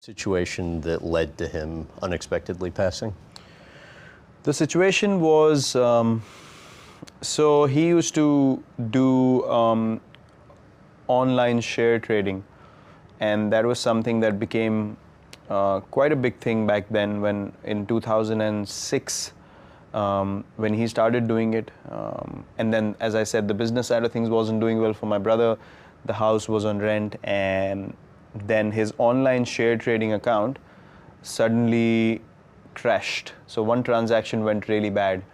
situation that led to him unexpectedly passing? The situation was, so he used to do online share trading, and that was something that became quite a big thing back then when in 2006 when he started doing it. And then, as I said, the business side of things wasn't doing well for my brother. The house was on rent, and then his online share trading account suddenly crashed. So one transaction went really bad,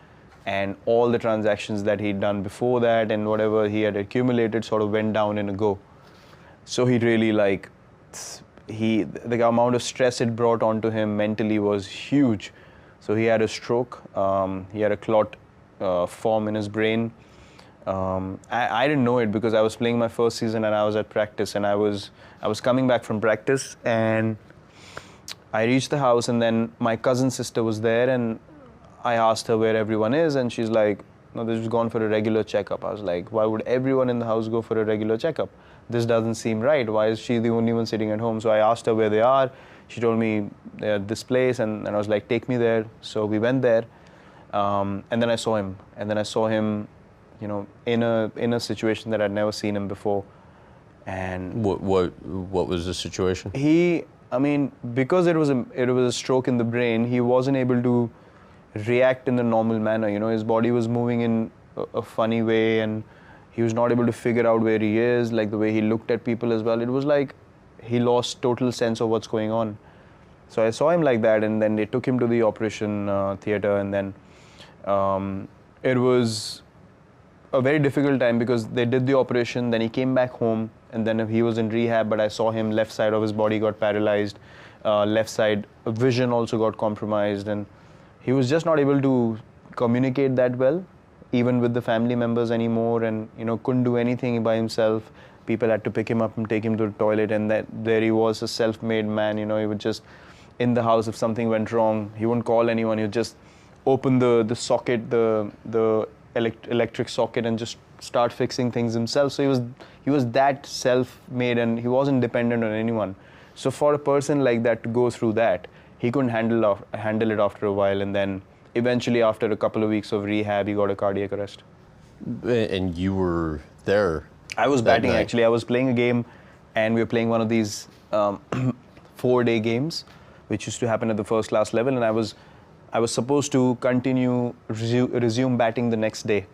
and all the transactions that he'd done before that and whatever he had accumulated sort of went down in a go. So he really the amount of stress it brought onto him mentally was huge. So he had a stroke. He had a clot form in his brain. I didn't know it because I was playing my first season and I was at practice, and I was coming back from practice, and I reached the house, and then my cousin's sister was there, and I asked her where everyone is, and she's like, no, they've just gone for a regular checkup. I was like, why would everyone in the house go for a regular checkup? This doesn't seem right. Why is she the only one sitting at home? So I asked her where they are. She told me they're at this place, and I was like, take me there. So we went there, and then I saw him. And then I saw him, in a situation that I'd never seen him before. And what was the situation? Because it was a stroke in the brain, he wasn't able to react in the normal manner. His body was moving in a funny way, and he was not able to figure out where he is, like the way he looked at people as well. It was like he lost total sense of what's going on. So I saw him like that, and then they took him to the operation theater, and then it was a very difficult time because they did the operation, then he came back home, and then he was in rehab, but I saw him, left side of his body got paralyzed, left side vision also got compromised, and he was just not able to communicate that well, even with the family members anymore, and couldn't do anything by himself. People had to pick him up and take him to the toilet, and there he was, a self-made man. He would just, in the house, if something went wrong, he wouldn't call anyone. He would just open the socket, the electric socket, and just start fixing things himself. So he was that self-made, and he wasn't dependent on anyone. So for a person like that to go through that, he couldn't handle it after a while, and then eventually after a couple of weeks of rehab, he got a cardiac arrest. And you were there? I was batting night. Actually. I was playing a game, and we were playing one of these 4-day games, which used to happen at the first class level, and I was supposed to resume batting the next day.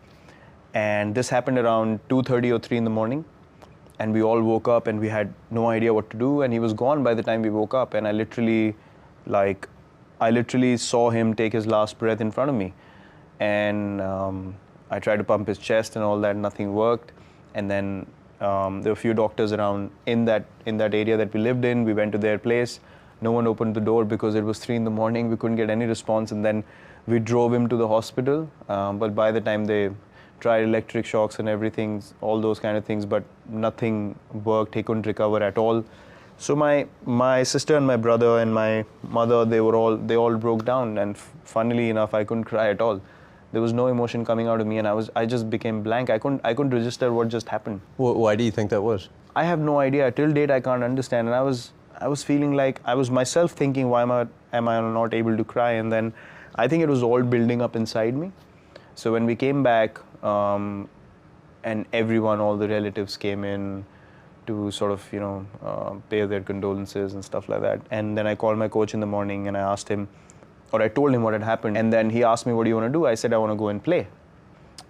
And this happened around 2:30 or 3 in the morning, and we all woke up and we had no idea what to do, and he was gone by the time we woke up, and I literally saw him take his last breath in front of me. And I tried to pump his chest and all that, nothing worked. And then there were a few doctors around in that area that we lived in. We went to their place. No one opened the door because it was 3 in the morning. We couldn't get any response, and then we drove him to the hospital. But by the time they tried electric shocks and everything, all those kind of things, but nothing worked. He couldn't recover at all. So my sister and my brother and my mother, they all broke down, and funnily enough, I couldn't cry at all. There was no emotion coming out of me, and I just became blank. I couldn't register what just happened. Why do you think that was? I have no idea. Till date, I can't understand. And I was feeling like I was myself thinking, why am I not able to cry? And then I think it was all building up inside me. So when we came back, and everyone, all the relatives came in to sort of, pay their condolences and stuff like that. And then I called my coach in the morning, and I told him what had happened. And then he asked me, what do you want to do? I said, I want to go and play.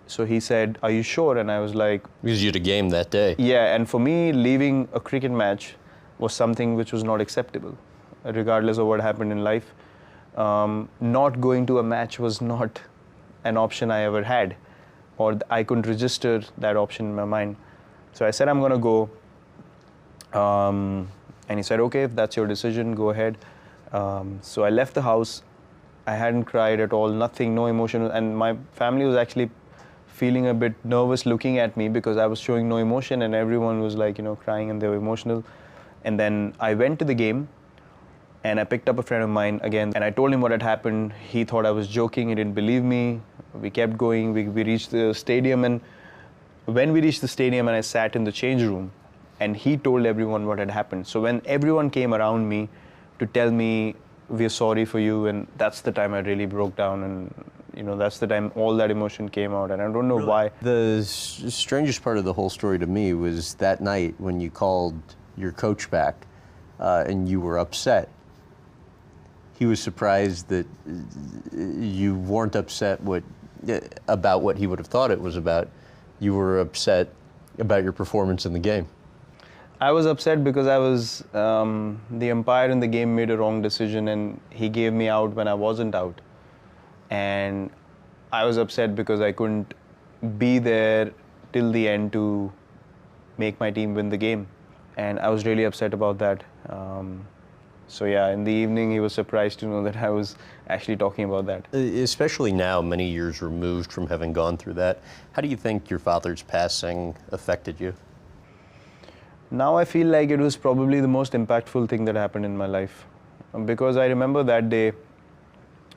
So he said, are you sure? And I was like... Because you had a game that day. Yeah, and for me, leaving a cricket match was something which was not acceptable, regardless of what happened in life. Not going to a match was not an option I ever had, or I couldn't register that option in my mind. So I said, I'm going to go. And he said, okay, if that's your decision, go ahead. So I left the house. I hadn't cried at all, nothing, no emotion. And my family was actually feeling a bit nervous looking at me because I was showing no emotion, and everyone was like, crying, and they were emotional. And then I went to the game, and I picked up a friend of mine again, and I told him what had happened. He thought I was joking. He didn't believe me. We kept going. We reached the stadium, and when we reached the stadium and I sat in the change room, and he told everyone what had happened. So when everyone came around me to tell me we're sorry for you, and that's the time I really broke down, and that's the time all that emotion came out, and I don't know why. The strangest part of the whole story to me was that night when you called your coach back and you were upset. He was surprised that you weren't upset about what he would have thought it was about. You were upset about your performance in the game. I was upset because I was the umpire in the game made a wrong decision, and he gave me out when I wasn't out. And I was upset because I couldn't be there till the end to make my team win the game. And I was really upset about that. So yeah, in the evening he was surprised to know that I was actually talking about that. Especially now, many years removed from having gone through that, how do you think your father's passing affected you? Now I feel like it was probably the most impactful thing that happened in my life. Because I remember that day,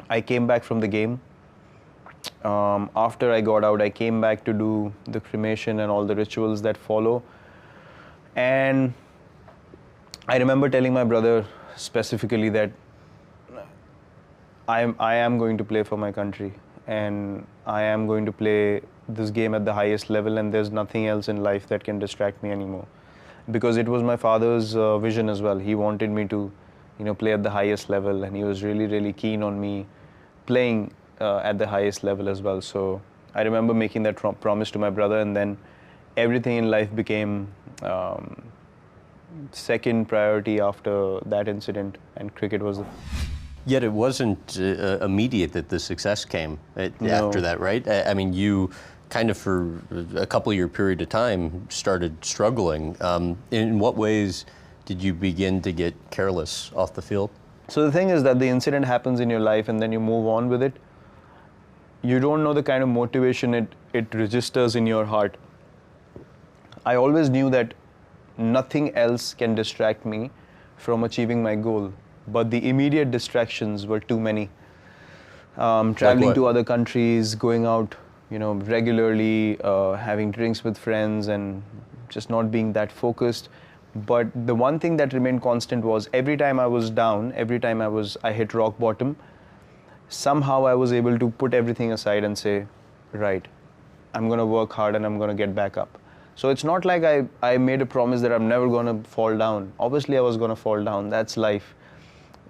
I came back from the game. After I got out, I came back to do the cremation and all the rituals that follow. And I remember telling my brother specifically that I am going to play for my country, and I am going to play this game at the highest level, and there's nothing else in life that can distract me anymore. Because it was my father's vision as well. He wanted me to, play at the highest level, and he was really, really keen on me playing at the highest level as well. So I remember making that promise to my brother, and then everything in life became second priority after that incident, and cricket was. Yet it wasn't immediate that the success came after that, right? I mean, you kind of for a couple-year period of time started struggling. In what ways did you begin to get careless off the field? So the thing is that the incident happens in your life and then you move on with it. You don't know the kind of motivation it registers in your heart. I always knew that nothing else can distract me from achieving my goal, but the immediate distractions were too many. Traveling to other countries, going out regularly, having drinks with friends, and just not being that focused. But the one thing that remained constant was every time I was down, every time I hit rock bottom, somehow I was able to put everything aside and say, right, I'm going to work hard and I'm going to get back up. So it's not like I made a promise that I'm never going to fall down. Obviously I was going to fall down. That's life.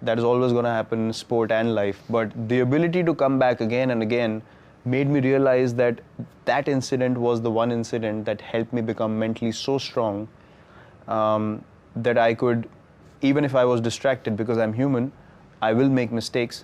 That is always going to happen in sport and life. But the ability to come back again and again made me realize that that incident was the one incident that helped me become mentally so strong that I could, even if I was distracted, because I'm human, I will make mistakes,